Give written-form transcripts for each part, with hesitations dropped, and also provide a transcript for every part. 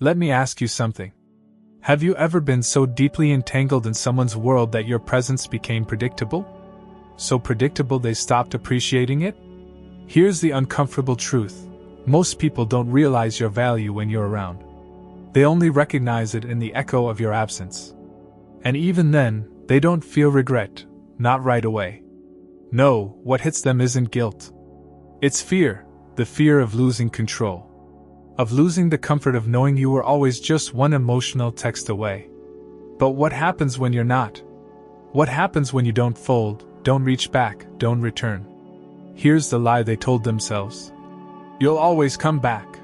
Let me ask you something. Have you ever been so deeply entangled in someone's world that your presence became predictable? So predictable they stopped appreciating it? Here's the uncomfortable truth. Most people don't realize your value when you're around. They only recognize it in the echo of your absence. And even then, they don't feel regret, not right away. No, what hits them isn't guilt. It's fear, the fear of losing control. Of losing the comfort of knowing you were always just one emotional text away. But what happens when you're not? What happens when you don't fold, don't reach back, don't return? Here's the lie they told themselves. You'll always come back.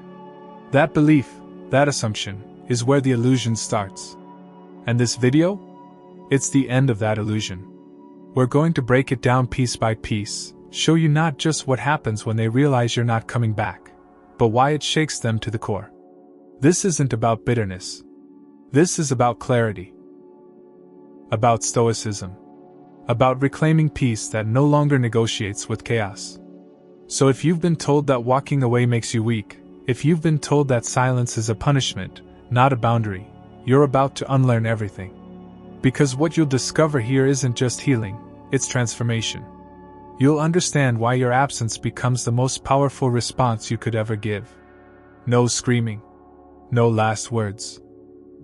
That belief, that assumption, is where the illusion starts. And this video? It's the end of that illusion. We're going to break it down piece by piece, show you not just what happens when they realize you're not coming back, but why it shakes them to the core. This isn't about bitterness. This is about clarity. About stoicism. About reclaiming peace that no longer negotiates with chaos. So if you've been told that walking away makes you weak, if you've been told that silence is a punishment, not a boundary, you're about to unlearn everything. Because what you'll discover here isn't just healing, it's transformation. You'll understand why your absence becomes the most powerful response you could ever give. No screaming. No last words.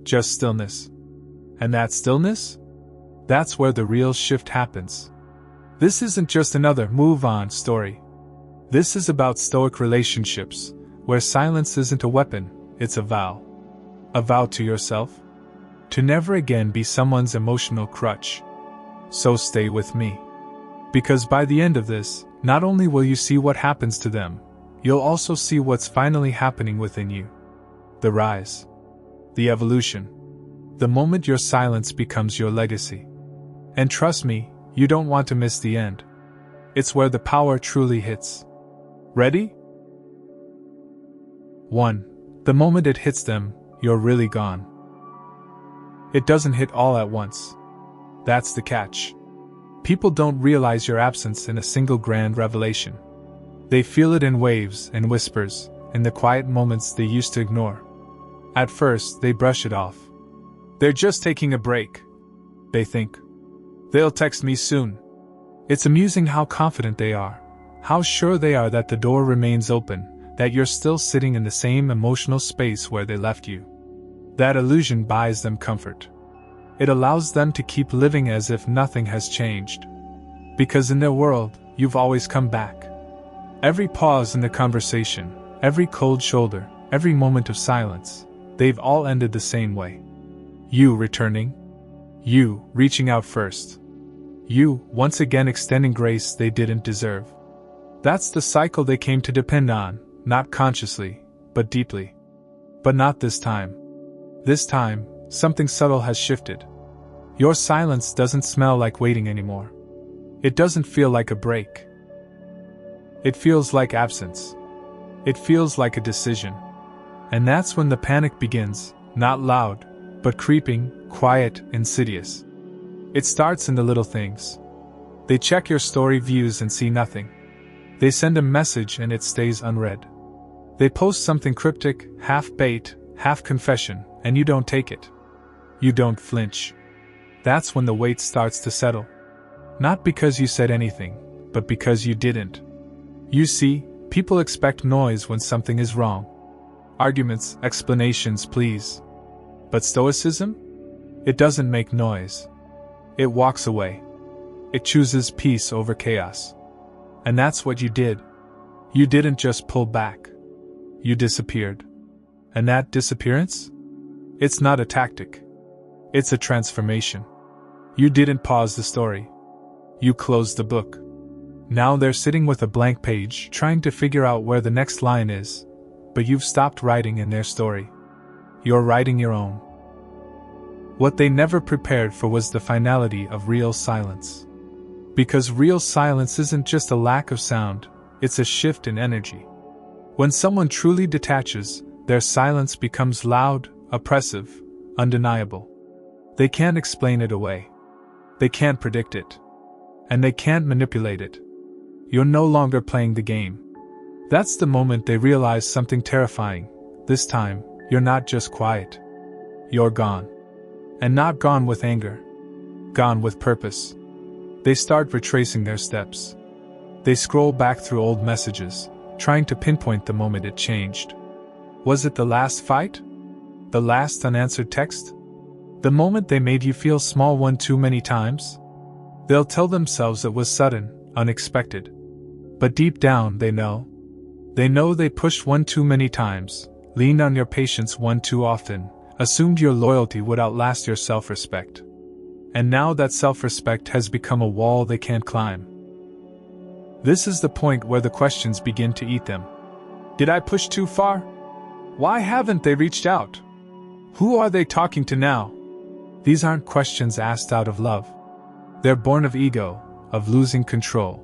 Just stillness. And that stillness? That's where the real shift happens. This isn't just another move on story. This is about Stoic relationships, where silence isn't a weapon, it's a vow. A vow to yourself? To never again be someone's emotional crutch. So stay with me. Because by the end of this, not only will you see what happens to them, you'll also see what's finally happening within you. The rise. The evolution. The moment your silence becomes your legacy. And trust me, you don't want to miss the end. It's where the power truly hits. Ready? 1. The moment it hits them, you're really gone. It doesn't hit all at once. That's the catch. People don't realize your absence in a single grand revelation. They feel it in waves and whispers, in the quiet moments they used to ignore. At first, they brush it off. They're just taking a break. They think. They'll text me soon. It's amusing how confident they are, how sure they are that the door remains open, that you're still sitting in the same emotional space where they left you. That illusion buys them comfort. It allows them to keep living as if nothing has changed. Because in their world, you've always come back. Every pause in the conversation, every cold shoulder, every moment of silence, they've all ended the same way. You returning. You reaching out first. You once again extending grace they didn't deserve. That's the cycle they came to depend on, not consciously, but deeply. But not this time. This time, something subtle has shifted. Your silence doesn't smell like waiting anymore. It doesn't feel like a break. It feels like absence. It feels like a decision. And that's when the panic begins, not loud, but creeping, quiet, insidious. It starts in the little things. They check your story views and see nothing. They send a message and it stays unread. They post something cryptic, half bait, half confession, and you don't take it. You don't flinch. That's when the weight starts to settle. Not because you said anything, but because you didn't. You see, people expect noise when something is wrong. Arguments, explanations, please. But Stoicism? It doesn't make noise. It walks away. It chooses peace over chaos. And that's what you did. You didn't just pull back. You disappeared. And that disappearance? It's not a tactic. It's a transformation. You didn't pause the story. You closed the book. Now they're sitting with a blank page, trying to figure out where the next line is, but you've stopped writing in their story. You're writing your own. What they never prepared for was the finality of real silence. Because real silence isn't just a lack of sound, it's a shift in energy. When someone truly detaches, their silence becomes loud, oppressive, undeniable. They can't explain it away. They can't predict it. And they can't manipulate it. You're no longer playing the game. That's the moment they realize something terrifying. This time, you're not just quiet. You're gone. And not gone with anger. Gone with purpose. They start retracing their steps. They scroll back through old messages, trying to pinpoint the moment it changed. Was it the last fight? The last unanswered text? The moment they made you feel small one too many times? They'll tell themselves it was sudden, unexpected. But deep down they know. They know they pushed one too many times, leaned on your patience one too often, assumed your loyalty would outlast your self-respect. And now that self-respect has become a wall they can't climb. This is the point where the questions begin to eat them. Did I push too far? Why haven't they reached out? Who are they talking to now? These aren't questions asked out of love. They're born of ego, of losing control.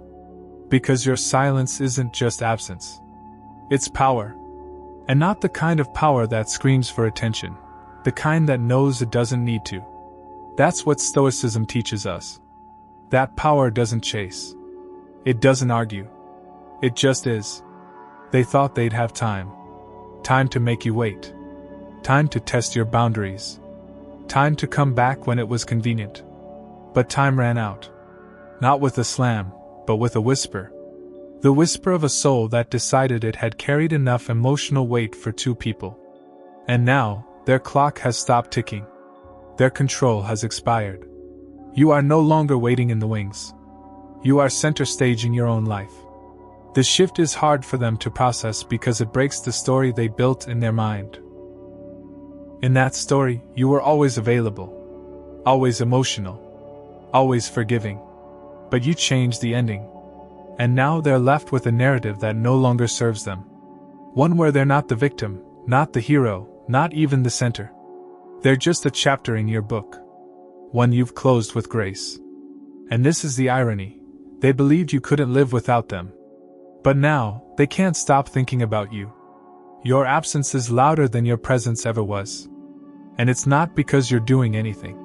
Because your silence isn't just absence. It's power. And not the kind of power that screams for attention, the kind that knows it doesn't need to. That's what Stoicism teaches us. That power doesn't chase. It doesn't argue. It just is. They thought they'd have time. Time to make you wait. Time to test your boundaries. Time to come back when it was convenient. But time ran out. Not with a slam, but with a whisper. The whisper of a soul that decided it had carried enough emotional weight for two people. And now, their clock has stopped ticking. Their control has expired. You are no longer waiting in the wings. You are center stage in your own life. The shift is hard for them to process because it breaks the story they built in their mind. In that story, you were always available, always emotional, always forgiving. But you changed the ending. And now they're left with a narrative that no longer serves them. One where they're not the victim, not the hero, not even the center. They're just a chapter in your book. One you've closed with grace. And this is the irony. They believed you couldn't live without them. But now, they can't stop thinking about you. Your absence is louder than your presence ever was. And it's not because you're doing anything.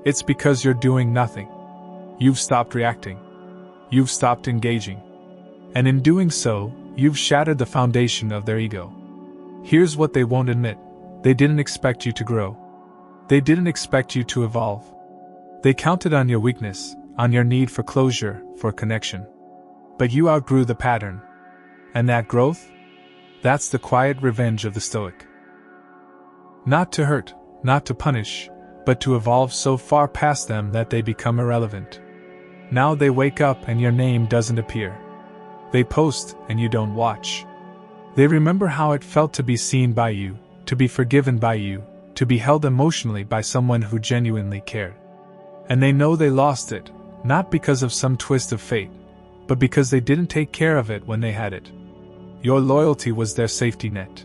It's because you're doing nothing. You've stopped reacting. You've stopped engaging. And in doing so, you've shattered the foundation of their ego. Here's what they won't admit. They didn't expect you to grow. They didn't expect you to evolve. They counted on your weakness, on your need for closure, for connection. But you outgrew the pattern. And that growth? That's the quiet revenge of the Stoic. Not to hurt, not to punish, but to evolve so far past them that they become irrelevant. Now they wake up and your name doesn't appear. They post and you don't watch. They remember how it felt to be seen by you, to be forgiven by you, to be held emotionally by someone who genuinely cared. And they know they lost it, not because of some twist of fate, but because they didn't take care of it when they had it. Your loyalty was their safety net.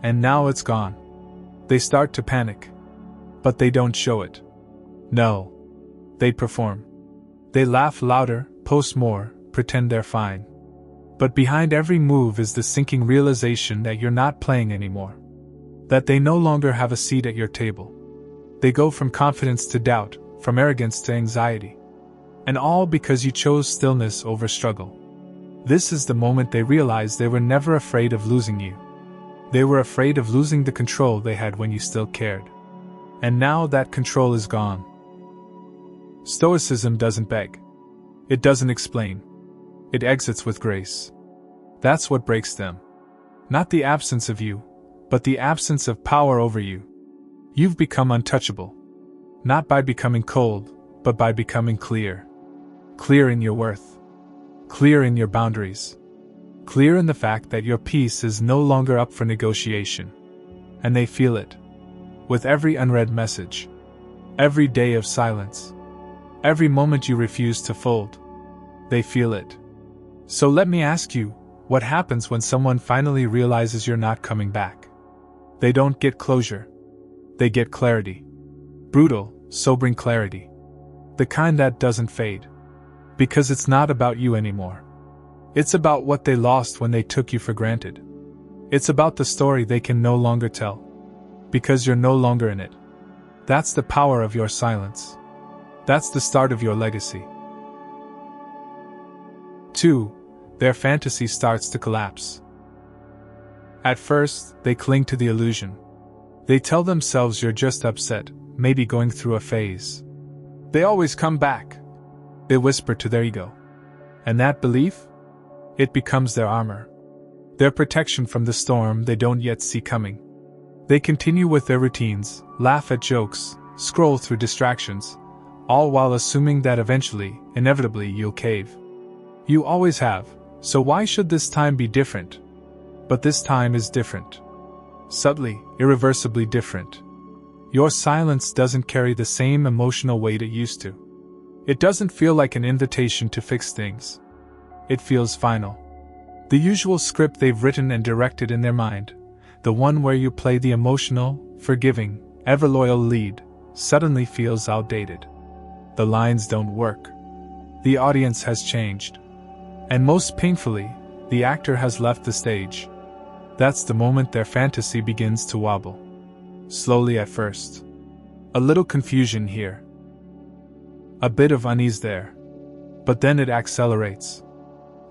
And now it's gone. They start to panic. But they don't show it. No. They perform. They laugh louder, post more, pretend they're fine. But behind every move is the sinking realization that you're not playing anymore. That they no longer have a seat at your table. They go from confidence to doubt, from arrogance to anxiety. And all because you chose stillness over struggle. This is the moment they realize they were never afraid of losing you. They were afraid of losing the control they had when you still cared. And now that control is gone. Stoicism doesn't beg. It doesn't explain. It exits with grace. That's what breaks them. Not the absence of you, but the absence of power over you. You've become untouchable. Not by becoming cold, but by becoming clear. Clear in your worth. Clear in your boundaries. Clear in the fact that your peace is no longer up for negotiation. And they feel it. With every unread message. Every day of silence. Every moment you refuse to fold. They feel it. So let me ask you, what happens when someone finally realizes you're not coming back? They don't get closure. They get clarity. Brutal, sobering clarity. The kind that doesn't fade. Because it's not about you anymore. It's about what they lost when they took you for granted. It's about the story they can no longer tell. Because you're no longer in it. That's the power of your silence. That's the start of your legacy. 2. Their fantasy starts to collapse. At first, they cling to the illusion. They tell themselves you're just upset, maybe going through a phase. They always come back. They whisper to their ego. And that belief? It becomes their armor. Their protection from the storm they don't yet see coming. They continue with their routines, laugh at jokes, scroll through distractions, all while assuming that eventually, inevitably, you'll cave. You always have, so why should this time be different? But this time is different. Subtly, irreversibly different. Your silence doesn't carry the same emotional weight it used to. It doesn't feel like an invitation to fix things. It feels final. The usual script they've written and directed in their mind, the one where you play the emotional, forgiving, ever-loyal lead, suddenly feels outdated. The lines don't work. The audience has changed. And most painfully, the actor has left the stage. That's the moment their fantasy begins to wobble. Slowly at first. A little confusion here. A bit of unease there. But then it accelerates.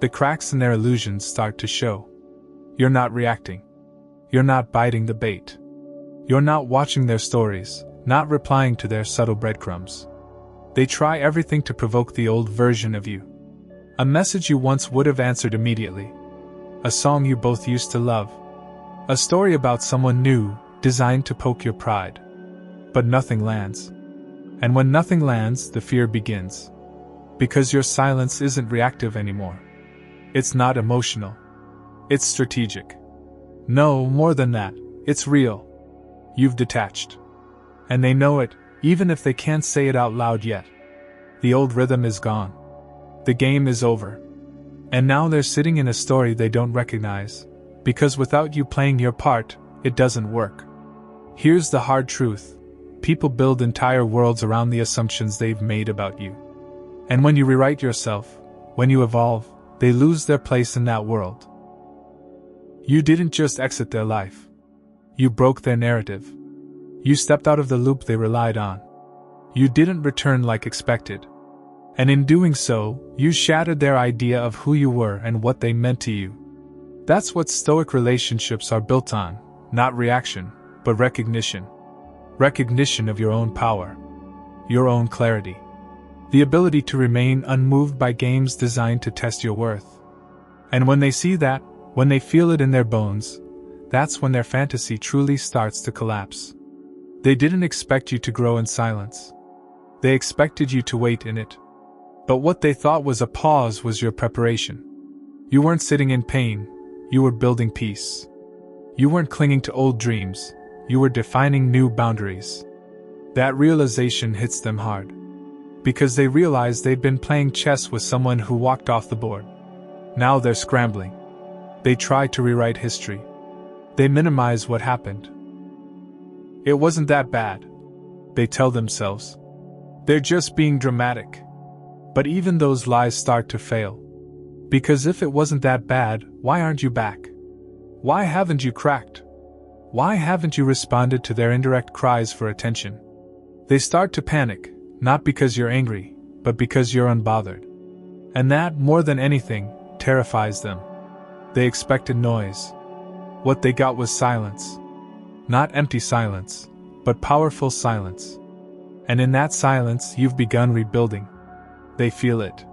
The cracks in their illusions start to show. You're not reacting. You're not biting the bait. You're not watching their stories, not replying to their subtle breadcrumbs. They try everything to provoke the old version of you. A message you once would have answered immediately. A song you both used to love. A story about someone new, designed to poke your pride. But nothing lands. And when nothing lands, the fear begins. Because your silence isn't reactive anymore. It's not emotional. It's strategic. No, more than that, it's real. You've detached. And they know it, even if they can't say it out loud yet. The old rhythm is gone. The game is over. And now they're sitting in a story they don't recognize, because without you playing your part, it doesn't work. Here's the hard truth. People build entire worlds around the assumptions they've made about you. And when you rewrite yourself, when you evolve, they lose their place in that world. You didn't just exit their life. You broke their narrative. You stepped out of the loop they relied on. You didn't return like expected. And in doing so, you shattered their idea of who you were and what they meant to you. That's what Stoic relationships are built on, not reaction, but recognition. Recognition of your own power. Your own clarity. The ability to remain unmoved by games designed to test your worth. And when they see that, when they feel it in their bones, that's when their fantasy truly starts to collapse. They didn't expect you to grow in silence. They expected you to wait in it. But what they thought was a pause was your preparation. You weren't sitting in pain, you were building peace. You weren't clinging to old dreams, you were defining new boundaries. That realization hits them hard. Because they realized they'd been playing chess with someone who walked off the board. Now they're scrambling. They try to rewrite history. They minimize what happened. It wasn't that bad, they tell themselves. They're just being dramatic. But even those lies start to fail. Because if it wasn't that bad, why aren't you back? Why haven't you cracked? Why haven't you responded to their indirect cries for attention? They start to panic, not because you're angry, but because you're unbothered. And that, more than anything, terrifies them. They expected noise. What they got was silence. Not empty silence, but powerful silence. And in that silence, you've begun rebuilding. They feel it.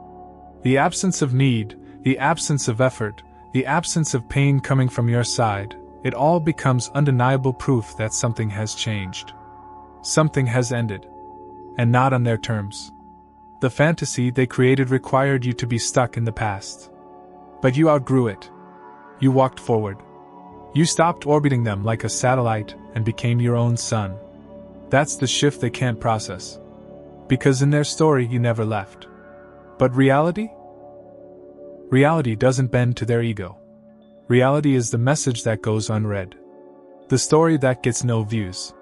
The absence of need, the absence of effort, the absence of pain coming from your side, it all becomes undeniable proof that something has changed. Something has ended. And not on their terms. The fantasy they created required you to be stuck in the past. But you outgrew it. You walked forward. You stopped orbiting them like a satellite and became your own sun. That's the shift they can't process. Because in their story you never left. But reality? Reality doesn't bend to their ego. Reality is the message that goes unread. The story that gets no views.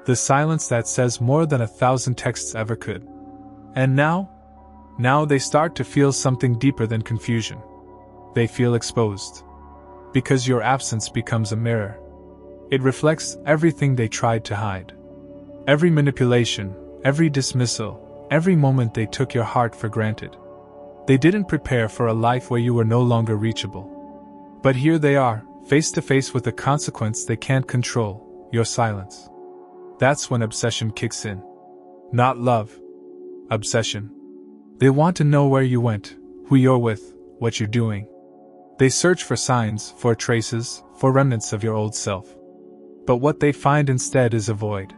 The silence that says more than 1,000 texts ever could. And now they start to feel something deeper than confusion. They feel exposed. Because your absence becomes a mirror. It reflects everything they tried to hide. Every manipulation, every dismissal, every moment they took your heart for granted. They didn't prepare for a life where you were no longer reachable. But here they are, face to face with a consequence they can't control, your silence. That's when obsession kicks in. Not love. Obsession. They want to know where you went, who you're with, what you're doing. They search for signs, for traces, for remnants of your old self. But what they find instead is a void.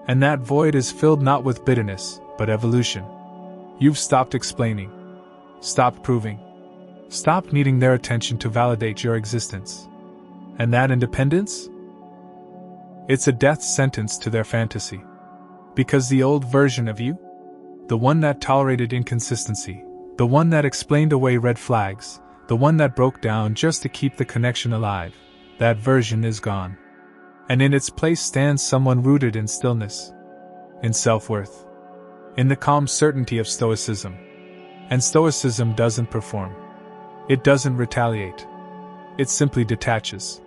And that void is filled not with bitterness, but evolution. You've stopped explaining. Stopped proving. Stopped needing their attention to validate your existence. And that independence? It's a death sentence to their fantasy. Because the old version of you, the one that tolerated inconsistency, the one that explained away red flags, the one that broke down just to keep the connection alive, that version is gone. And in its place stands someone rooted in stillness, in self-worth, in the calm certainty of Stoicism. And Stoicism doesn't perform. It doesn't retaliate. It simply detaches.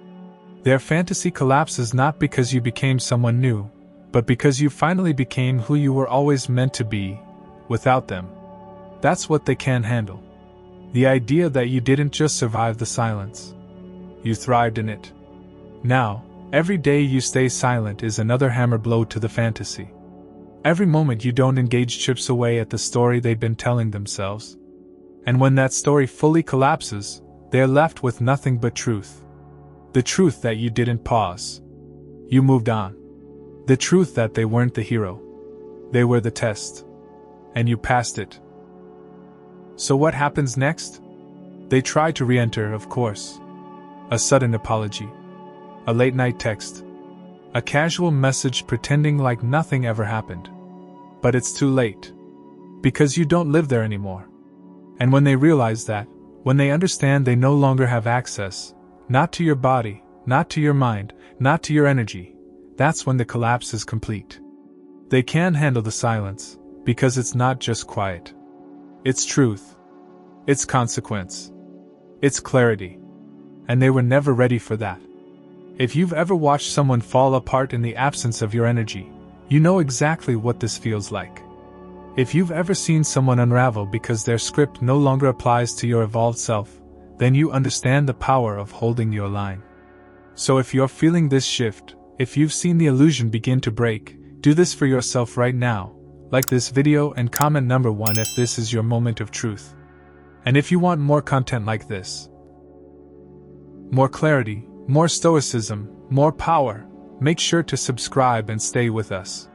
Their fantasy collapses not because you became someone new, but because you finally became who you were always meant to be, without them. That's what they can't handle. The idea that you didn't just survive the silence. You thrived in it. Now, every day you stay silent is another hammer blow to the fantasy. Every moment you don't engage chips away at the story they've been telling themselves. And when that story fully collapses, they're left with nothing but truth. The truth that you didn't pause. You moved on. The truth that they weren't the hero. They were the test. And you passed it. So what happens next? They try to re-enter, of course. A sudden apology. A late-night text. A casual message pretending like nothing ever happened. But it's too late. Because you don't live there anymore. And when they realize that, when they understand they no longer have access, not to your body, not to your mind, not to your energy, that's when the collapse is complete. They can't handle the silence, because it's not just quiet. It's truth. It's consequence. It's clarity. And they were never ready for that. If you've ever watched someone fall apart in the absence of your energy, you know exactly what this feels like. If you've ever seen someone unravel because their script no longer applies to your evolved self, then you understand the power of holding your line. So if you're feeling this shift, if you've seen the illusion begin to break, do this for yourself right now. Like this video and comment number 1 if this is your moment of truth. And if you want more content like this, more clarity, more stoicism, more power, make sure to subscribe and stay with us.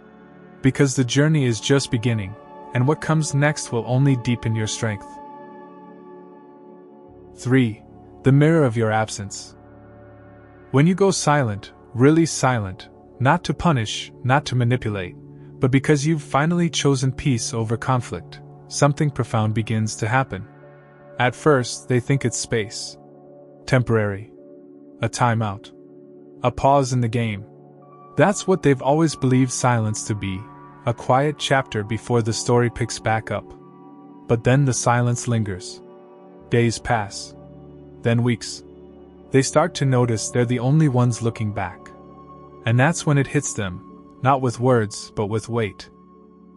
Because the journey is just beginning, and what comes next will only deepen your strength. 3. The mirror of your absence. When you go silent, really silent, not to punish, not to manipulate, but because you've finally chosen peace over conflict, something profound begins to happen. At first, they think it's space. Temporary. A timeout. A pause in the game. That's what they've always believed silence to be, a quiet chapter before the story picks back up. But then the silence lingers. Days pass. Then weeks. They start to notice they're the only ones looking back. And that's when it hits them. Not with words, but with weight.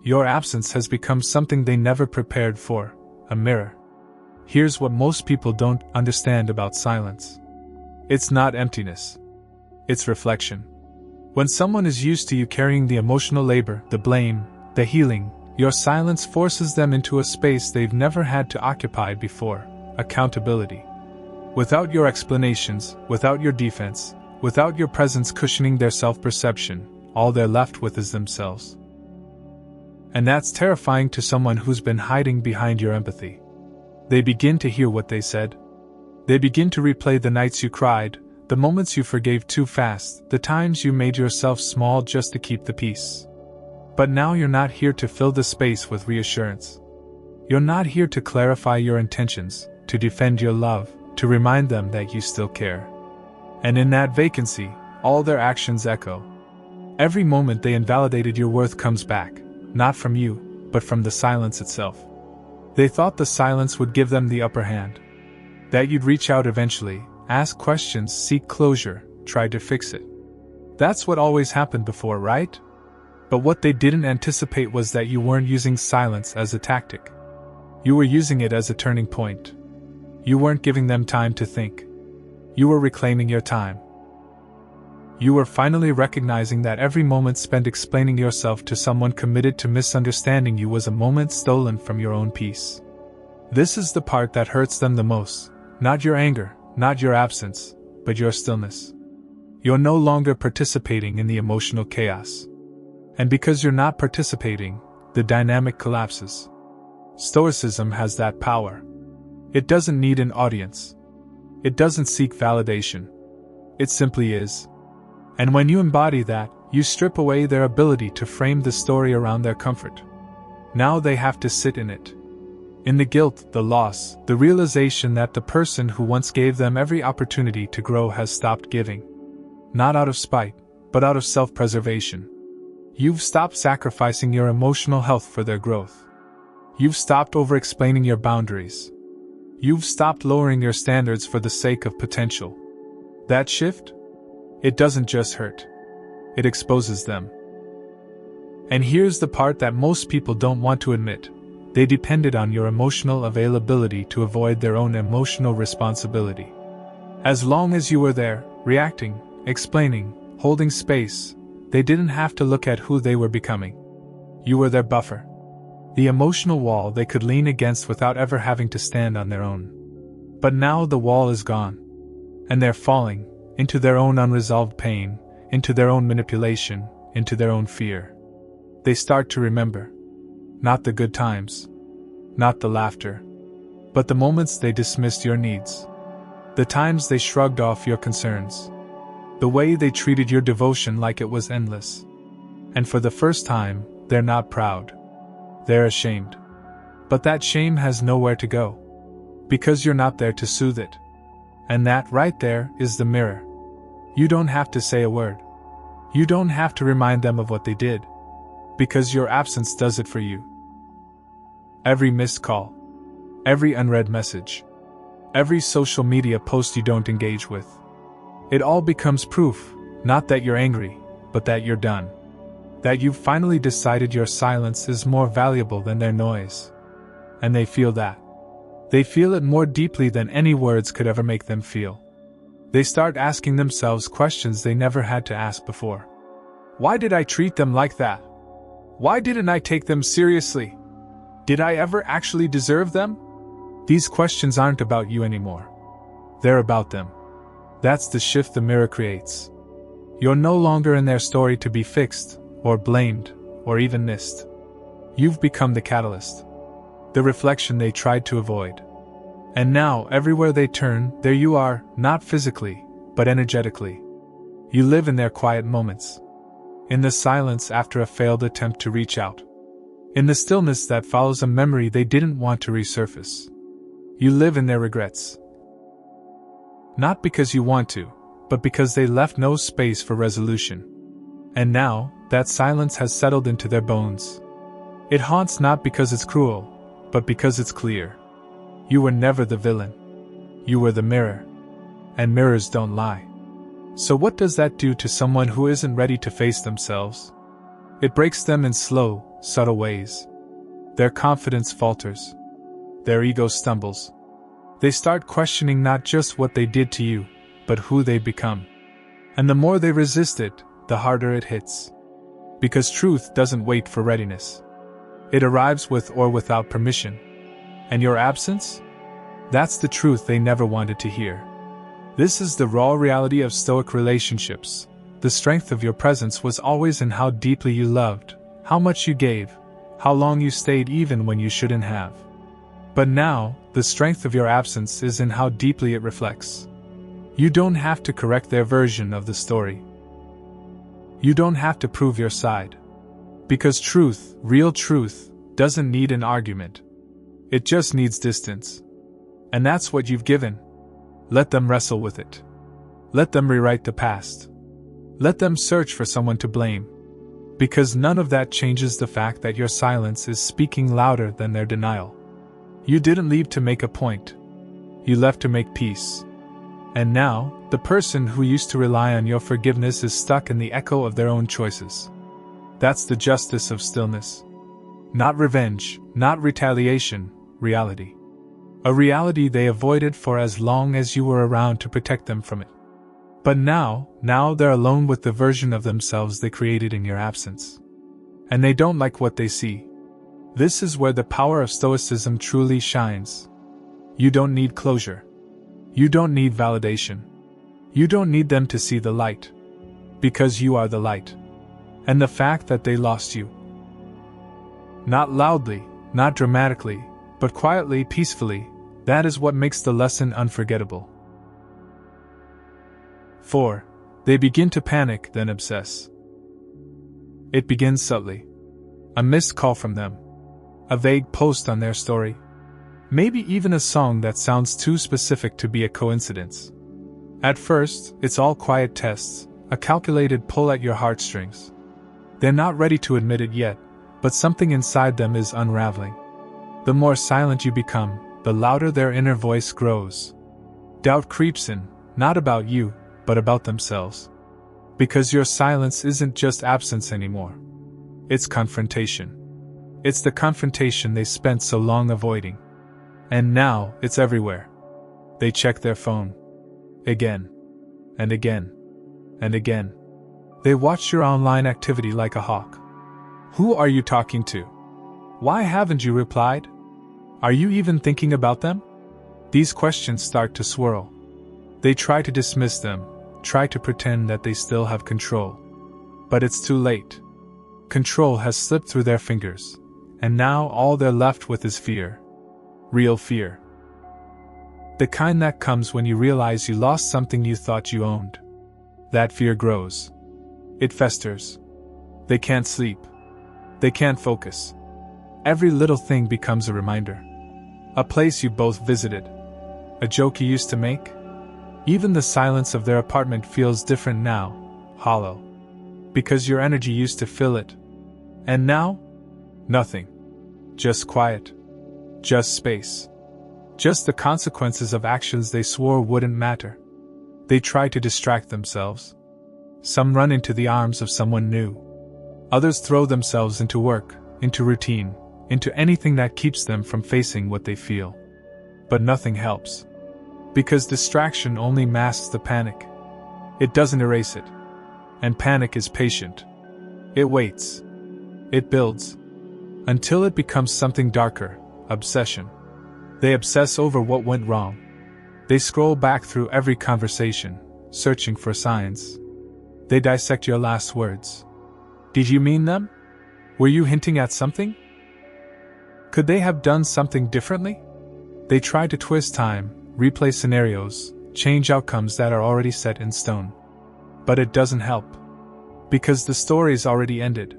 Your absence has become something they never prepared for, a mirror. Here's what most people don't understand about silence. It's not emptiness. It's reflection. When someone is used to you carrying the emotional labor, the blame, the healing, your silence forces them into a space they've never had to occupy before, accountability. Without your explanations, without your defense, without your presence cushioning their self-perception, all they're left with is themselves. And that's terrifying to someone who's been hiding behind your empathy. They begin to hear what they said. They begin to replay the nights you cried, the moments you forgave too fast, the times you made yourself small just to keep the peace. But now you're not here to fill the space with reassurance. You're not here to clarify your intentions, to defend your love, to remind them that you still care. And in that vacancy, all their actions echo. Every moment they invalidated your worth comes back, not from you, but from the silence itself. They thought the silence would give them the upper hand. That you'd reach out eventually, ask questions, seek closure, try to fix it. That's what always happened before, right? But what they didn't anticipate was that you weren't using silence as a tactic. You were using it as a turning point. You weren't giving them time to think. You were reclaiming your time. You were finally recognizing that every moment spent explaining yourself to someone committed to misunderstanding you was a moment stolen from your own peace. This is the part that hurts them the most, not your anger, not your absence, but your stillness. You're no longer participating in the emotional chaos. And because you're not participating, the dynamic collapses. Stoicism has that power. It doesn't need an audience. It doesn't seek validation. It simply is. And when you embody that, you strip away their ability to frame the story around their comfort. Now they have to sit in it. In the guilt, the loss, the realization that the person who once gave them every opportunity to grow has stopped giving. Not out of spite, but out of self-preservation. You've stopped sacrificing your emotional health for their growth. You've stopped over-explaining your boundaries. You've stopped lowering your standards for the sake of potential. That shift? It doesn't just hurt. It exposes them. And here's the part that most people don't want to admit. They depended on your emotional availability to avoid their own emotional responsibility. As long as you were there, reacting, explaining, holding space, they didn't have to look at who they were becoming. You were their buffer. The emotional wall they could lean against without ever having to stand on their own. But now the wall is gone. And they're falling into their own unresolved pain, into their own manipulation, into their own fear. They start to remember. Not the good times. Not the laughter. But the moments they dismissed your needs. The times they shrugged off your concerns. The way they treated your devotion like it was endless. And for the first time, they're not proud. They're ashamed. But that shame has nowhere to go. Because you're not there to soothe it. And that right there is the mirror. You don't have to say a word. You don't have to remind them of what they did. Because your absence does it for you. Every missed call. Every unread message. Every social media post you don't engage with. It all becomes proof, not that you're angry, but that you're done. That you've finally decided your silence is more valuable than their noise. And they feel that. They feel it more deeply than any words could ever make them feel. They start asking themselves questions they never had to ask before. Why did I treat them like that? Why didn't I take them seriously? Did I ever actually deserve them? These questions aren't about you anymore. They're about them. That's the shift the mirror creates. You're no longer in their story to be fixed, or blamed, or even missed. You've become the catalyst. The reflection they tried to avoid. And now, everywhere they turn, there you are, not physically, but energetically. You live in their quiet moments. In the silence after a failed attempt to reach out. In the stillness that follows a memory they didn't want to resurface. You live in their regrets. Not because you want to, but because they left no space for resolution. And now, that silence has settled into their bones. It haunts not because it's cruel, but because it's clear. You were never the villain. You were the mirror. And mirrors don't lie. So what does that do to someone who isn't ready to face themselves? It breaks them in slow, subtle ways. Their confidence falters. Their ego stumbles. They start questioning not just what they did to you, but who they become. And the more they resist it, the harder it hits. Because truth doesn't wait for readiness. It arrives with or without permission. And your absence? That's the truth they never wanted to hear. This is the raw reality of Stoic relationships. The strength of your presence was always in how deeply you loved, how much you gave, how long you stayed even when you shouldn't have. But now, the strength of your absence is in how deeply it reflects. You don't have to correct their version of the story. You don't have to prove your side. Because truth, real truth, doesn't need an argument. It just needs distance. And that's what you've given. Let them wrestle with it. Let them rewrite the past. Let them search for someone to blame. Because none of that changes the fact that your silence is speaking louder than their denial. You didn't leave to make a point. You left to make peace. And now, the person who used to rely on your forgiveness is stuck in the echo of their own choices. That's the justice of stillness. Not revenge, not retaliation, reality. A reality they avoided for as long as you were around to protect them from it. But now they're alone with the version of themselves they created in your absence. And they don't like what they see. This is where the power of Stoicism truly shines. You don't need closure. You don't need validation. You don't need them to see the light. Because you are the light. And the fact that they lost you. Not loudly, not dramatically, but quietly, peacefully, that is what makes the lesson unforgettable. 4. They begin to panic, then obsess. It begins subtly. A missed call from them. A vague post on their story. Maybe even a song that sounds too specific to be a coincidence. At first, it's all quiet tests, a calculated pull at your heartstrings. They're not ready to admit it yet, but something inside them is unraveling. The more silent you become, the louder their inner voice grows. Doubt creeps in, not about you, but about themselves. Because your silence isn't just absence anymore. It's confrontation. It's the confrontation they spent so long avoiding. And now, it's everywhere. They check their phone. Again. And again. And again. They watch your online activity like a hawk. Who are you talking to? Why haven't you replied? Are you even thinking about them? These questions start to swirl. They try to dismiss them, try to pretend that they still have control. But it's too late. Control has slipped through their fingers, and now all they're left with is fear. Real fear. The kind that comes when you realize you lost something you thought you owned. That fear grows. It festers. They can't sleep. They can't focus. Every little thing becomes a reminder. A place you both visited. A joke you used to make. Even the silence of their apartment feels different now, hollow. Because your energy used to fill it. And now? Nothing. Just quiet. Just space. Just the consequences of actions they swore wouldn't matter. They try to distract themselves. Some run into the arms of someone new. Others throw themselves into work, into routine, into anything that keeps them from facing what they feel. But nothing helps. Because distraction only masks the panic. It doesn't erase it. And panic is patient. It waits. It builds. Until it becomes something darker, obsession. They obsess over what went wrong. They scroll back through every conversation, searching for signs. They dissect your last words. Did you mean them? Were you hinting at something? Could they have done something differently? They try to twist time, replay scenarios, change outcomes that are already set in stone. But it doesn't help. Because the story's already ended.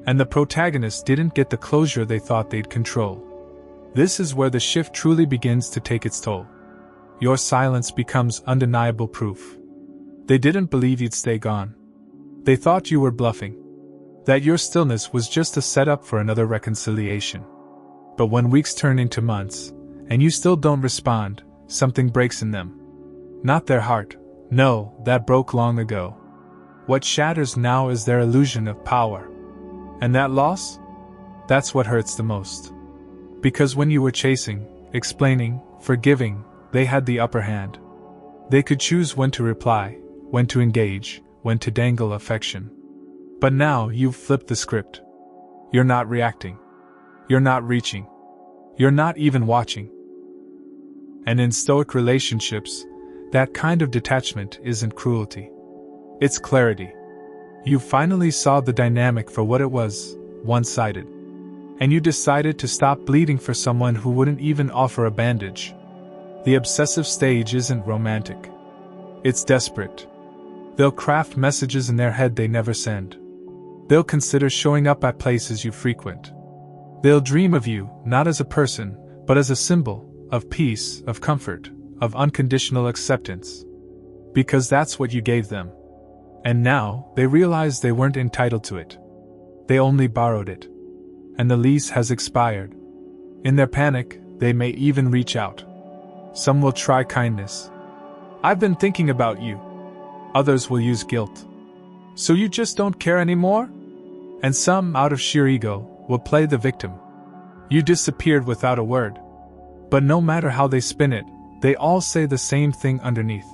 And the protagonist didn't get the closure they thought they'd control. This is where the shift truly begins to take its toll. Your silence becomes undeniable proof. They didn't believe you'd stay gone. They thought you were bluffing. That your stillness was just a setup for another reconciliation. But when weeks turn into months, and you still don't respond, something breaks in them. Not their heart. No, that broke long ago. What shatters now is their illusion of power. And that loss? That's what hurts the most. Because when you were chasing, explaining, forgiving, they had the upper hand. They could choose when to reply, when to engage, when to dangle affection. But now you've flipped the script. You're not reacting. You're not reaching. You're not even watching. And in Stoic relationships, that kind of detachment isn't cruelty. It's clarity. You finally saw the dynamic for what it was, one-sided. And you decided to stop bleeding for someone who wouldn't even offer a bandage. The obsessive stage isn't romantic. It's desperate. They'll craft messages in their head they never send. They'll consider showing up at places you frequent. They'll dream of you, not as a person, but as a symbol, of peace, of comfort, of unconditional acceptance. Because that's what you gave them. And now, they realize they weren't entitled to it. They only borrowed it. And the lease has expired. In their panic, they may even reach out. Some will try kindness. I've been thinking about you. Others will use guilt. So you just don't care anymore? And some, out of sheer ego, will play the victim. You disappeared without a word. But no matter how they spin it, they all say the same thing underneath.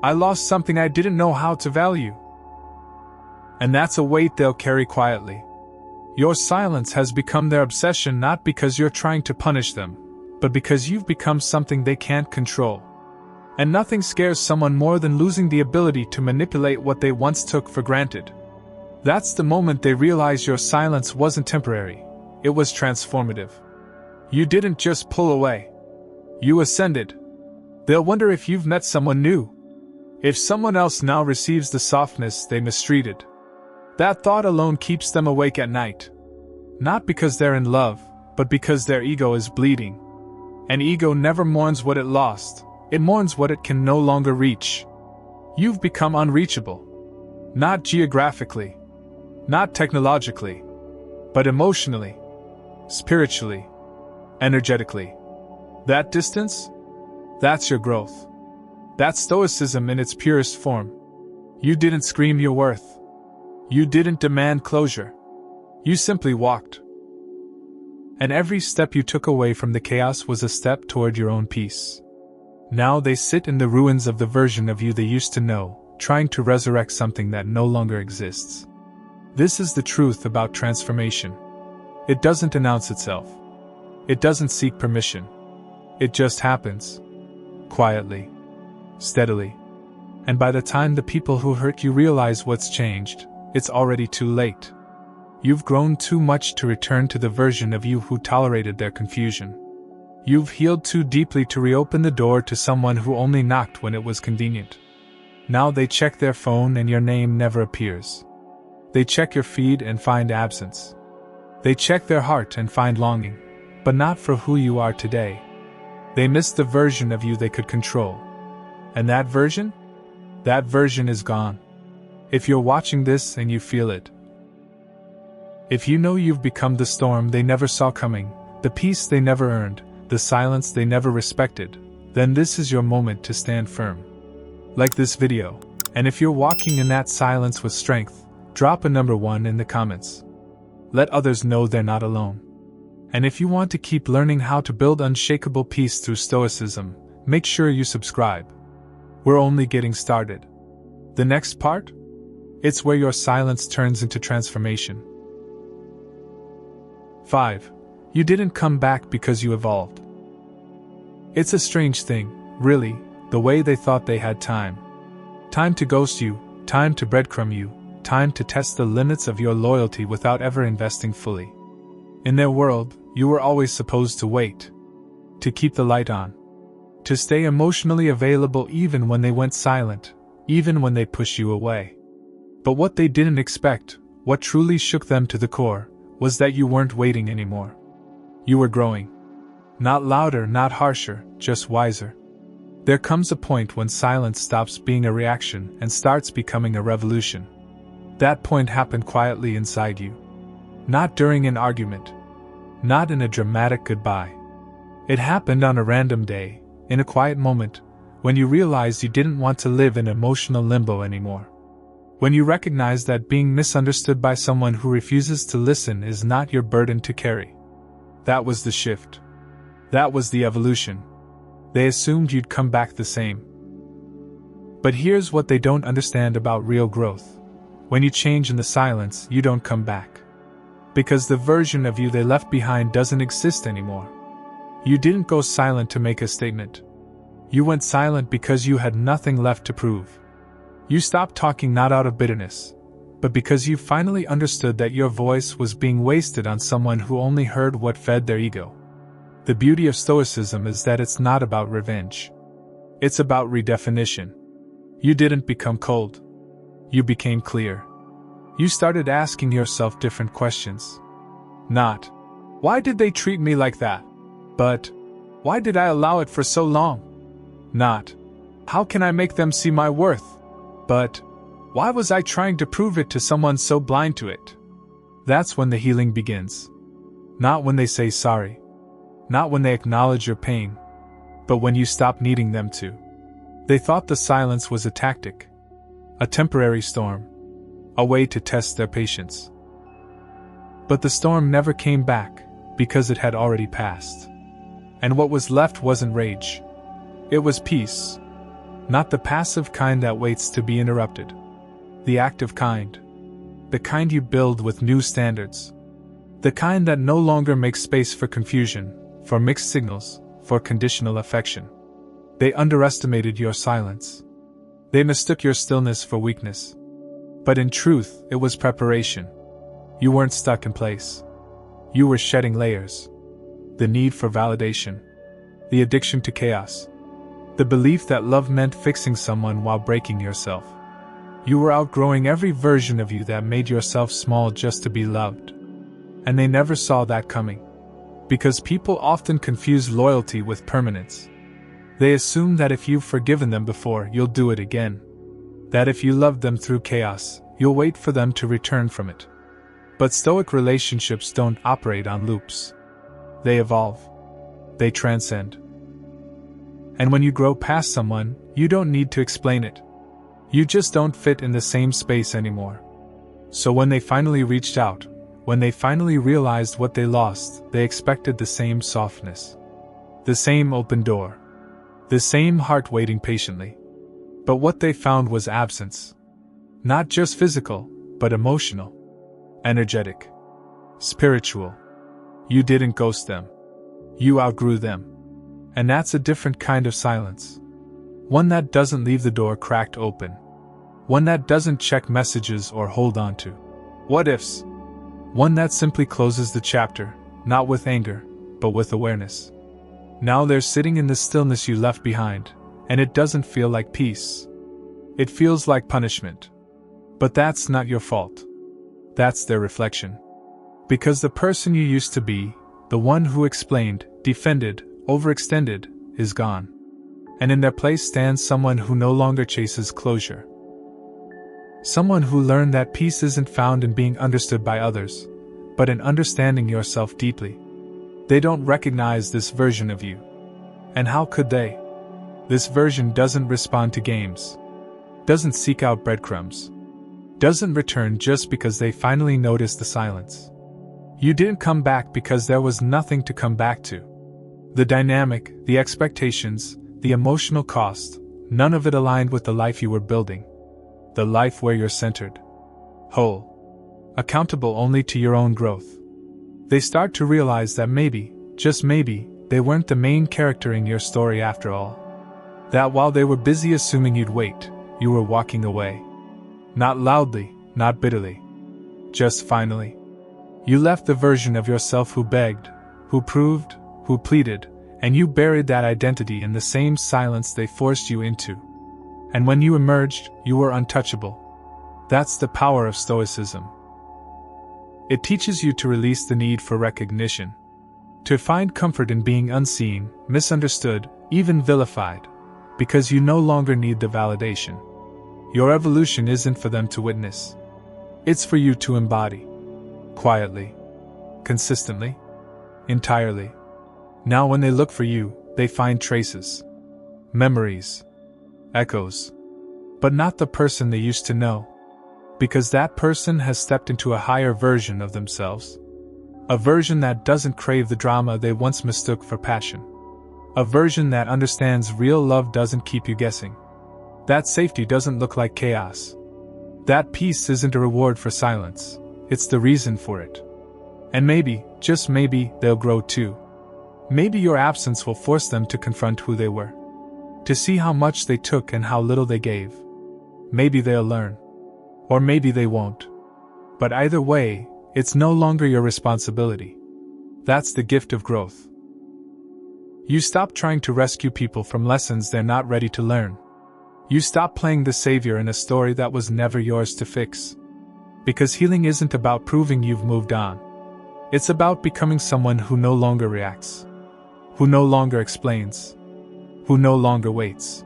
I lost something I didn't know how to value. And that's a weight they'll carry quietly. Your silence has become their obsession not because you're trying to punish them, but because you've become something they can't control. And nothing scares someone more than losing the ability to manipulate what they once took for granted. That's the moment they realize your silence wasn't temporary, it was transformative. You didn't just pull away. You ascended. They'll wonder if you've met someone new. If someone else now receives the softness they mistreated. That thought alone keeps them awake at night. Not because they're in love, but because their ego is bleeding. An ego never mourns what it lost, it mourns what it can no longer reach. You've become unreachable. Not geographically, not technologically, but emotionally, spiritually, energetically. That distance? That's your growth. That's stoicism in its purest form. You didn't scream your worth. You didn't demand closure. You simply walked. And every step you took away from the chaos was a step toward your own peace. Now they sit in the ruins of the version of you they used to know, trying to resurrect something that no longer exists. This is the truth about transformation. It doesn't announce itself. It doesn't seek permission. It just happens. Quietly. Steadily. And by the time the people who hurt you realize what's changed, it's already too late. You've grown too much to return to the version of you who tolerated their confusion. You've healed too deeply to reopen the door to someone who only knocked when it was convenient. Now they check their phone and your name never appears. They check your feed and find absence. They check their heart and find longing, but not for who you are today. They miss the version of you they could control. And that version? That version is gone. If you're watching this and you feel it, if you know you've become the storm they never saw coming, the peace they never earned, the silence they never respected, then this is your moment to stand firm. Like this video, and if you're walking in that silence with strength, drop a number 1 in the comments. Let others know they're not alone. And if you want to keep learning how to build unshakable peace through stoicism, make sure you subscribe. We're only getting started. The next part? It's where your silence turns into transformation. 5. You didn't come back because you evolved. It's a strange thing, really, the way they thought they had time. Time to ghost you, time to breadcrumb you, time to test the limits of your loyalty without ever investing fully. In their world, you were always supposed to wait. To keep the light on. To stay emotionally available even when they went silent, even when they pushed you away. But what they didn't expect, what truly shook them to the core, was that you weren't waiting anymore. You were growing. Not louder, not harsher, just wiser. There comes a point when silence stops being a reaction and starts becoming a revolution. That point happened quietly inside you. Not during an argument. Not in a dramatic goodbye. It happened on a random day, in a quiet moment, when you realized you didn't want to live in emotional limbo anymore. When you recognize that being misunderstood by someone who refuses to listen is not your burden to carry. That was the shift. That was the evolution. They assumed you'd come back the same. But here's what they don't understand about real growth. When you change in the silence, you don't come back. Because the version of you they left behind doesn't exist anymore. You didn't go silent to make a statement. You went silent because you had nothing left to prove. You stopped talking not out of bitterness, but because you finally understood that your voice was being wasted on someone who only heard what fed their ego. The beauty of Stoicism is that it's not about revenge. It's about redefinition. You didn't become cold. You became clear. You started asking yourself different questions. Not, why did they treat me like that? But, why did I allow it for so long? Not, how can I make them see my worth? But, why was I trying to prove it to someone so blind to it? That's when the healing begins. Not when they say sorry. Not when they acknowledge your pain. But when you stop needing them to. They thought the silence was a tactic. A temporary storm. A way to test their patience. But the storm never came back, because it had already passed. And what was left wasn't rage. It was peace. Not the passive kind that waits to be interrupted. The active kind. The kind you build with new standards. The kind that no longer makes space for confusion, for mixed signals, for conditional affection. They underestimated your silence. They mistook your stillness for weakness. But in truth, it was preparation. You weren't stuck in place. You were shedding layers. The need for validation. The addiction to chaos. The belief that love meant fixing someone while breaking yourself. You were outgrowing every version of you that made yourself small just to be loved. And they never saw that coming. Because people often confuse loyalty with permanence. They assume that if you've forgiven them before, you'll do it again. That if you loved them through chaos, you'll wait for them to return from it. But Stoic relationships don't operate on loops. They evolve. They transcend. And when you grow past someone, you don't need to explain it. You just don't fit in the same space anymore. So when they finally reached out, when they finally realized what they lost, they expected the same softness. The same open door. The same heart waiting patiently. But what they found was absence. Not just physical, but emotional. Energetic. Spiritual. You didn't ghost them. You outgrew them. And that's a different kind of silence. One that doesn't leave the door cracked open. One that doesn't check messages or hold on to what ifs. One that simply closes the chapter, not with anger, but with awareness. Now they're sitting in the stillness you left behind, and it doesn't feel like peace. It feels like punishment. But that's not your fault. That's their reflection. Because the person you used to be, the one who explained, defended, overextended, is gone. And in their place stands someone who no longer chases closure. Someone who learned that peace isn't found in being understood by others, but in understanding yourself deeply. They don't recognize this version of you. And how could they? This version doesn't respond to games. Doesn't seek out breadcrumbs. Doesn't return just because they finally noticed the silence. You didn't come back because there was nothing to come back to. The dynamic, the expectations, the emotional cost, none of it aligned with the life you were building. The life where you're centered. Whole. Accountable only to your own growth. They start to realize that maybe, just maybe, they weren't the main character in your story after all. That while they were busy assuming you'd wait, you were walking away. Not loudly, not bitterly. Just finally. You left the version of yourself who begged, who proved, who pleaded, and you buried that identity in the same silence they forced you into. And when you emerged, you were untouchable. That's the power of Stoicism. It teaches you to release the need for recognition. To find comfort in being unseen, misunderstood, even vilified. Because you no longer need the validation. Your evolution isn't for them to witness. It's for you to embody. Quietly. Consistently. Entirely. Now when they look for you, they find traces. Memories. Echoes. But not the person they used to know. Because that person has stepped into a higher version of themselves. A version that doesn't crave the drama they once mistook for passion. A version that understands real love doesn't keep you guessing. That safety doesn't look like chaos. That peace isn't a reward for silence, it's the reason for it. And maybe, just maybe, they'll grow too. Maybe your absence will force them to confront who they were. To see how much they took and how little they gave. Maybe they'll learn. Or maybe they won't. But either way, it's no longer your responsibility. That's the gift of growth. You stop trying to rescue people from lessons they're not ready to learn. You stop playing the savior in a story that was never yours to fix. Because healing isn't about proving you've moved on. It's about becoming someone who no longer reacts. Who no longer explains. Who no longer waits.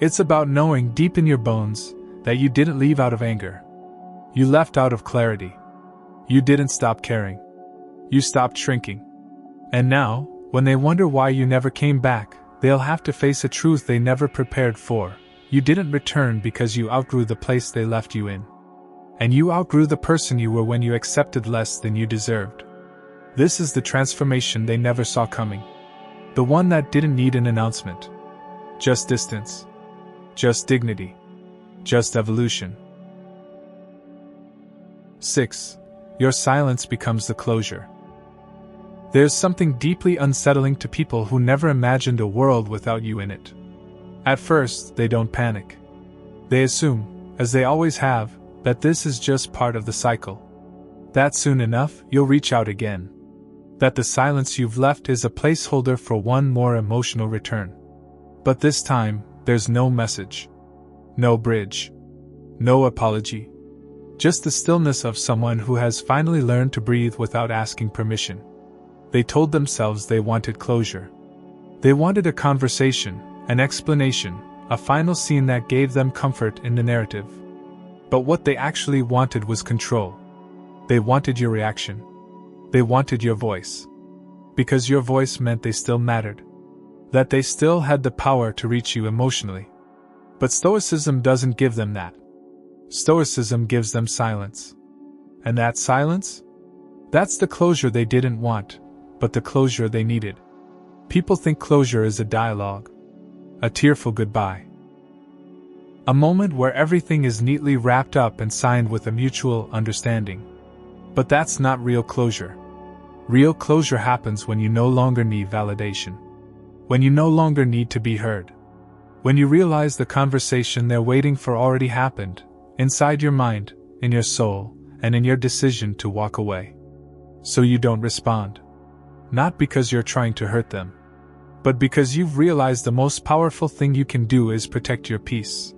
It's about knowing deep in your bones that you didn't leave out of anger. You left out of clarity. You didn't stop caring. You stopped shrinking. And now, when they wonder why you never came back, they'll have to face a truth they never prepared for. You didn't return because you outgrew the place they left you in. And you outgrew the person you were when you accepted less than you deserved. This is the transformation they never saw coming. The one that didn't need an announcement. Just distance. just dignity, just evolution. 6. Your silence becomes the closure. There's something deeply unsettling to people who never imagined a world without you in it. At first, they don't panic. They assume, as they always have, that this is just part of the cycle. That soon enough, you'll reach out again. That the silence you've left is a placeholder for one more emotional return. But this time, there's no message. No bridge. No apology. Just the stillness of someone who has finally learned to breathe without asking permission. They told themselves they wanted closure. They wanted a conversation, an explanation, a final scene that gave them comfort in the narrative. But what they actually wanted was control. They wanted your reaction. They wanted your voice. Because your voice meant they still mattered. That they still had the power to reach you emotionally. But Stoicism doesn't give them that. Stoicism gives them silence. And that silence? That's the closure they didn't want, but the closure they needed. People think closure is a dialogue. A tearful goodbye. A moment where everything is neatly wrapped up and signed with a mutual understanding. But that's not real closure. Real closure happens when you no longer need validation. When you no longer need to be heard. When you realize the conversation they're waiting for already happened, inside your mind, in your soul, and in your decision to walk away. So you don't respond. Not because you're trying to hurt them, but because you've realized the most powerful thing you can do is protect your peace.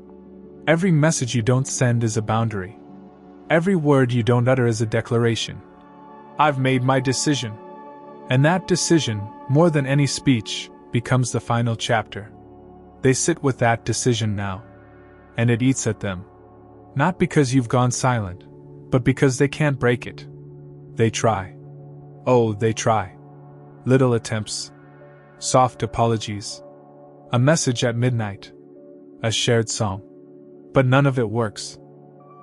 Every message you don't send is a boundary. Every word you don't utter is a declaration. I've made my decision. And that decision, more than any speech, becomes the final chapter. They sit with that decision now. And it eats at them. Not because you've gone silent, but because they can't break it. They try. Oh, they try. Little attempts. Soft apologies. A message at midnight. A shared song. But none of it works.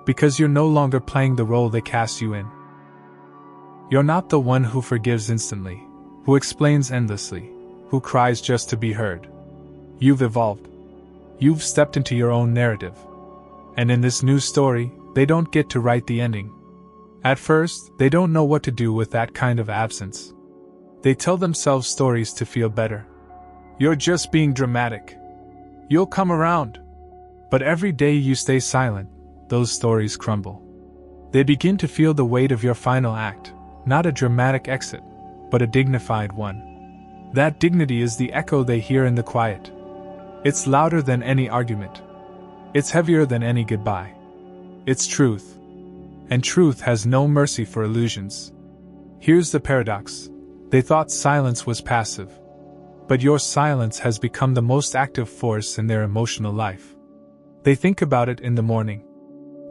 Because you're no longer playing the role they cast you in. You're not the one who forgives instantly, who explains endlessly, who cries just to be heard. You've evolved. You've stepped into your own narrative. And in this new story, they don't get to write the ending. At first, they don't know what to do with that kind of absence. They tell themselves stories to feel better. You're just being dramatic. You'll come around. But every day you stay silent, those stories crumble. They begin to feel the weight of your final act, not a dramatic exit, but a dignified one. That dignity is the echo they hear in the quiet. It's louder than any argument. It's heavier than any goodbye. It's truth. And truth has no mercy for illusions. Here's the paradox. They thought silence was passive. But your silence has become the most active force in their emotional life. They think about it in the morning.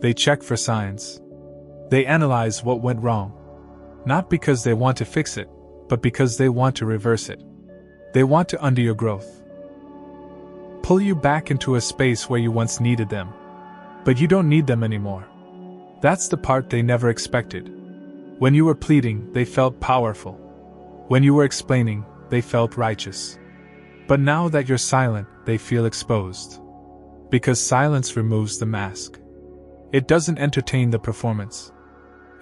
They check for signs. They analyze what went wrong. Not because they want to fix it, but because they want to reverse it. They want to undo your growth. Pull you back into a space where you once needed them. But you don't need them anymore. That's the part they never expected. When you were pleading, they felt powerful. When you were explaining, they felt righteous. But now that you're silent, they feel exposed. Because silence removes the mask. It doesn't entertain the performance.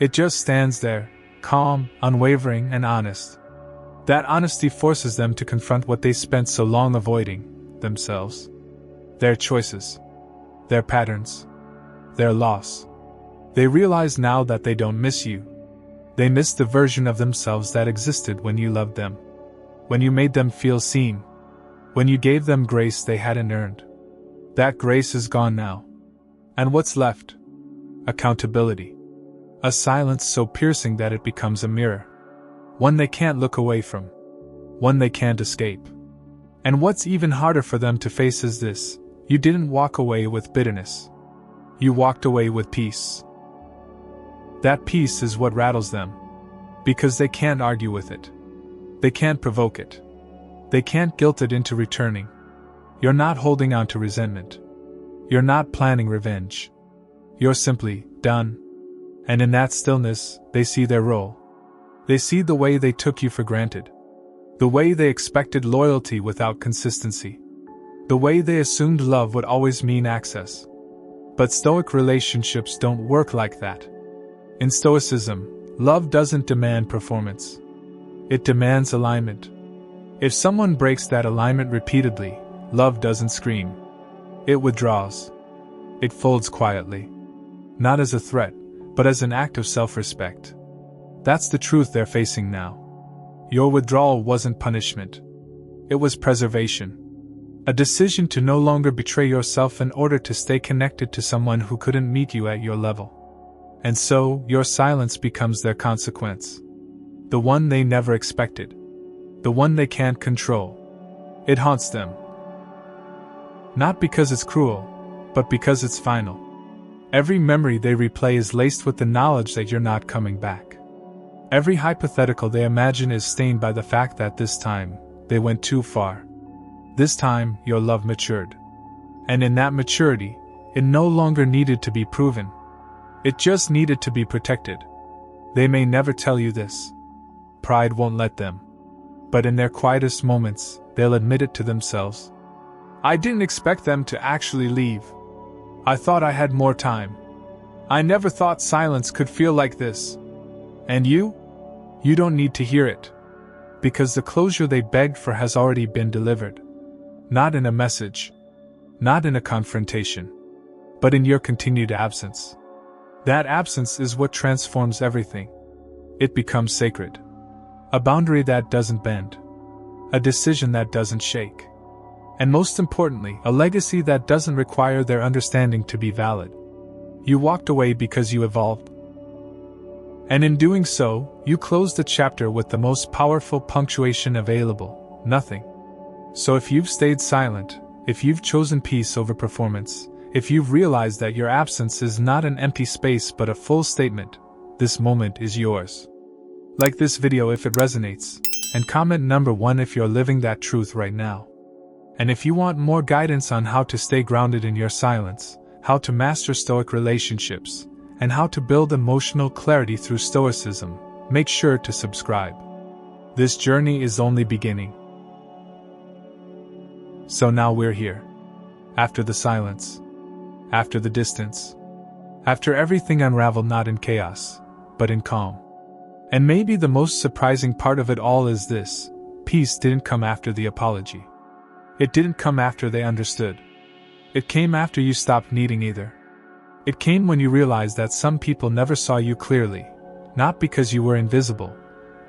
It just stands there, calm, unwavering, and honest. That honesty forces them to confront what they spent so long avoiding, themselves. Their choices. Their patterns. Their loss. They realize now that they don't miss you. They miss the version of themselves that existed when you loved them. When you made them feel seen. When you gave them grace they hadn't earned. That grace is gone now. And what's left? Accountability. A silence so piercing that it becomes a mirror. One they can't look away from. One they can't escape. And what's even harder for them to face is this: you didn't walk away with bitterness. You walked away with peace. That peace is what rattles them. Because they can't argue with it. They can't provoke it. They can't guilt it into returning. You're not holding on to resentment. You're not planning revenge. You're simply done. And in that stillness, they see their role. They see the way they took you for granted. The way they expected loyalty without consistency. The way they assumed love would always mean access. But Stoic relationships don't work like that. In Stoicism, love doesn't demand performance. It demands alignment. If someone breaks that alignment repeatedly, love doesn't scream. It withdraws. It folds quietly. Not as a threat, but as an act of self-respect. That's the truth they're facing now. Your withdrawal wasn't punishment. It was preservation. A decision to no longer betray yourself in order to stay connected to someone who couldn't meet you at your level. And so, your silence becomes their consequence. The one they never expected. The one they can't control. It haunts them. Not because it's cruel, but because it's final. Every memory they replay is laced with the knowledge that you're not coming back. Every hypothetical they imagine is stained by the fact that this time, they went too far. This time, your love matured. And in that maturity, it no longer needed to be proven. It just needed to be protected. They may never tell you this. Pride won't let them. But in their quietest moments, they'll admit it to themselves. I didn't expect them to actually leave. I thought I had more time. I never thought silence could feel like this. And you? You don't need to hear it. Because the closure they begged for has already been delivered. Not in a message. Not in a confrontation. But in your continued absence. That absence is what transforms everything. It becomes sacred. A boundary that doesn't bend. A decision that doesn't shake. And most importantly, a legacy that doesn't require their understanding to be valid. You walked away because you evolved. And in doing so, you closed the chapter with the most powerful punctuation available: nothing. So if you've stayed silent, if you've chosen peace over performance, if you've realized that your absence is not an empty space but a full statement, this moment is yours. Like this video if it resonates, and comment number 1 if you're living that truth right now. And if you want more guidance on how to stay grounded in your silence, how to master Stoic relationships, and how to build emotional clarity through Stoicism, make sure to subscribe. This journey is only beginning. So now we're here. After the silence. After the distance. After everything unraveled not in chaos, but in calm. And maybe the most surprising part of it all is this: peace didn't come after the apology. It didn't come after they understood. It came after you stopped needing either. It came when you realized that some people never saw you clearly, not because you were invisible,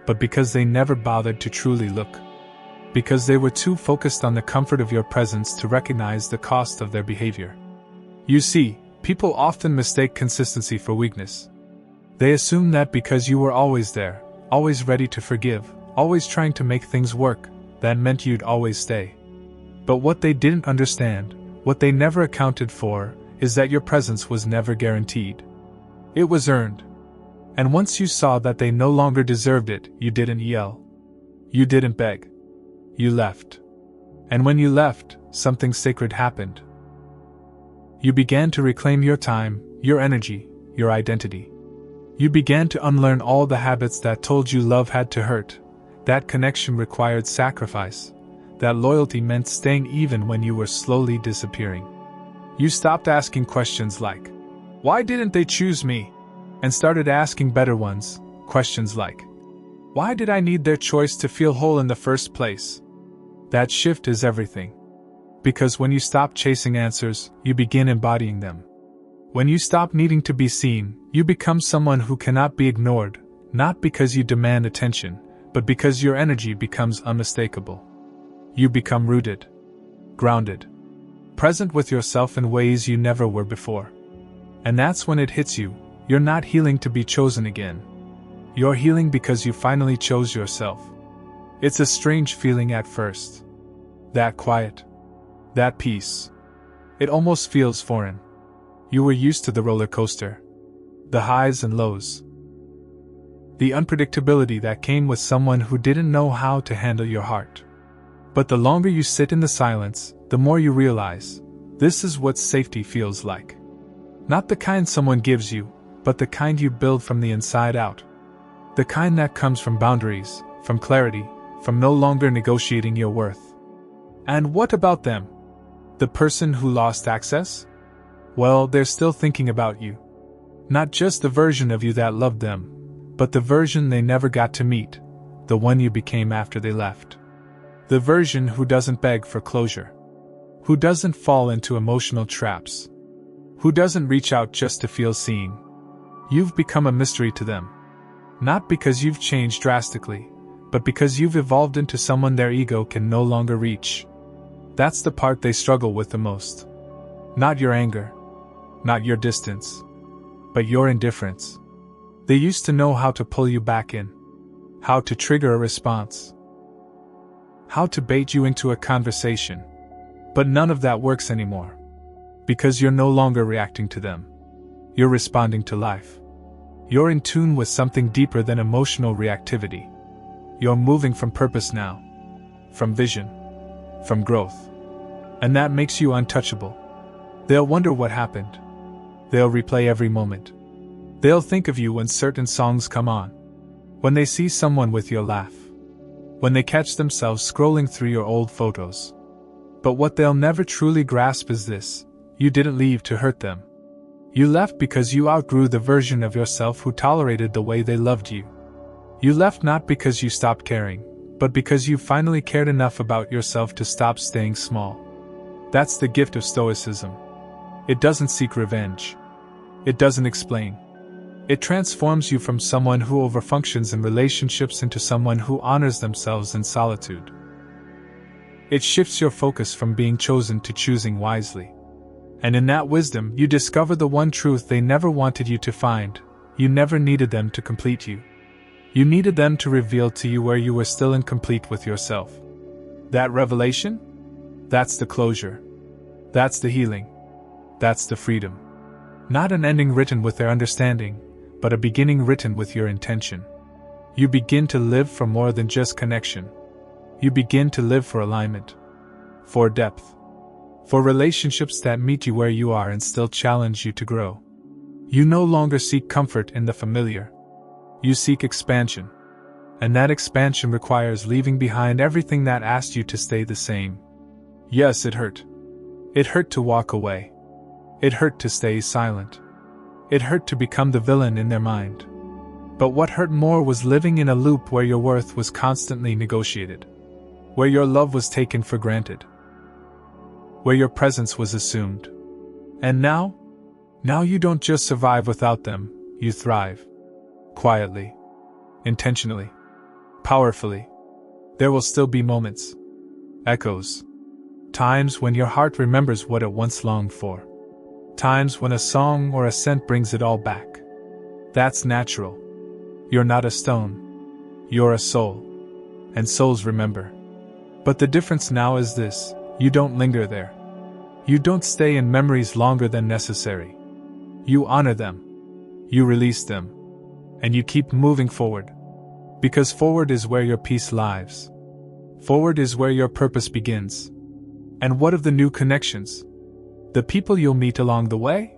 but because they never bothered to truly look. Because they were too focused on the comfort of your presence to recognize the cost of their behavior. You see, people often mistake consistency for weakness. They assume that because you were always there, always ready to forgive, always trying to make things work, that meant you'd always stay. But what they didn't understand, what they never accounted for, is that your presence was never guaranteed. It was earned. And once you saw that they no longer deserved it, you didn't yell. You didn't beg. You left. And when you left, something sacred happened. You began to reclaim your time, your energy, your identity. You began to unlearn all the habits that told you love had to hurt, that connection required sacrifice, that loyalty meant staying even when you were slowly disappearing. You stopped asking questions like, "Why didn't they choose me?" and started asking better ones, questions like, "Why did I need their choice to feel whole in the first place?" That shift is everything. Because when you stop chasing answers, you begin embodying them. When you stop needing to be seen, you become someone who cannot be ignored, not because you demand attention, but because your energy becomes unmistakable. You become rooted, grounded, present with yourself in ways you never were before. And that's when it hits you: you're not healing to be chosen again. You're healing because you finally chose yourself. It's a strange feeling at first. That quiet. That peace. It almost feels foreign. You were used to the roller coaster. The highs and lows. The unpredictability that came with someone who didn't know how to handle your heart. But the longer you sit in the silence, the more you realize, this is what safety feels like. Not the kind someone gives you, but the kind you build from the inside out. The kind that comes from boundaries, from clarity, from no longer negotiating your worth. And what about them? The person who lost access? Well, they're still thinking about you. Not just the version of you that loved them, but the version they never got to meet, the one you became after they left. The version who doesn't beg for closure, who doesn't fall into emotional traps, who doesn't reach out just to feel seen. You've become a mystery to them. Not because you've changed drastically, but because you've evolved into someone their ego can no longer reach. That's the part they struggle with the most. Not your anger, not your distance, but your indifference. They used to know how to pull you back in, how to trigger a response, how to bait you into a conversation. But none of that works anymore. Because you're no longer reacting to them. You're responding to life. You're in tune with something deeper than emotional reactivity. You're moving from purpose now, from vision, from growth. And that makes you untouchable. They'll wonder what happened. They'll replay every moment. They'll think of you when certain songs come on, when they see someone with your laugh, when they catch themselves scrolling through your old photos. But what they'll never truly grasp is this: you didn't leave to hurt them. You left because you outgrew the version of yourself who tolerated the way they loved you. You left not because you stopped caring, but because you finally cared enough about yourself to stop staying small. That's the gift of Stoicism. It doesn't seek revenge. It doesn't explain. It transforms you from someone who overfunctions in relationships into someone who honors themselves in solitude. It shifts your focus from being chosen to choosing wisely. And in that wisdom, you discover the one truth they never wanted you to find: you never needed them to complete you. You needed them to reveal to you where you were still incomplete with yourself. That revelation? That's the closure. That's the healing. That's the freedom. Not an ending written with their understanding, but a beginning written with your intention. You begin to live for more than just connection. You begin to live for alignment, for depth, for relationships that meet you where you are and still challenge you to grow. You no longer seek comfort in the familiar. You seek expansion. And that expansion requires leaving behind everything that asked you to stay the same. Yes, it hurt. It hurt to walk away. It hurt to stay silent. It hurt to become the villain in their mind. But what hurt more was living in a loop where your worth was constantly negotiated, where your love was taken for granted, where your presence was assumed. And now you don't just survive without them, you thrive. Quietly, intentionally, powerfully. There will still be moments, echoes, times when your heart remembers what it once longed for, times when a song or a scent brings it all back. That's natural. You're not a stone. You're a soul. And souls remember. But the difference now is this: you don't linger there. You don't stay in memories longer than necessary. You honor them. You release them. And you keep moving forward. Because forward is where your peace lives. Forward is where your purpose begins. And what of the new connections? The people you'll meet along the way?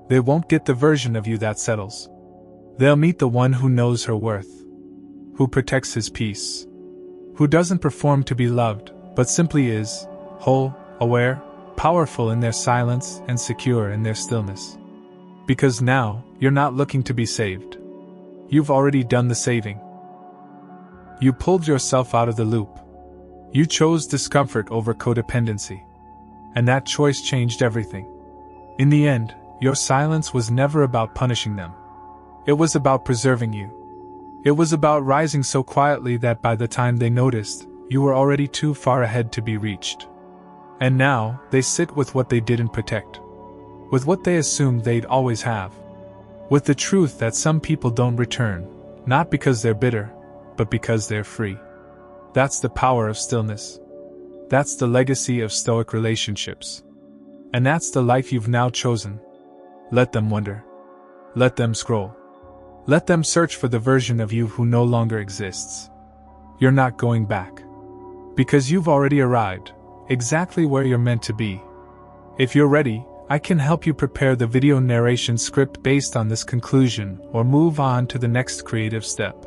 They won't get the version of you that settles. They'll meet the one who knows her worth, who protects his peace, who doesn't perform to be loved, but simply is, whole, aware, powerful in their silence and secure in their stillness. Because now, you're not looking to be saved. You've already done the saving. You pulled yourself out of the loop. You chose discomfort over codependency. And that choice changed everything. In the end, your silence was never about punishing them. It was about preserving you. It was about rising so quietly that by the time they noticed, you were already too far ahead to be reached. And now, they sit with what they didn't protect. With what they assumed they'd always have. With the truth that some people don't return, not because they're bitter, but because they're free. That's the power of stillness. That's the legacy of Stoic Relationships. And that's the life you've now chosen. Let them wonder. Let them scroll. Let them search for the version of you who no longer exists. You're not going back. Because you've already arrived, exactly where you're meant to be. If you're ready, I can help you prepare the video narration script based on this conclusion or move on to the next creative step.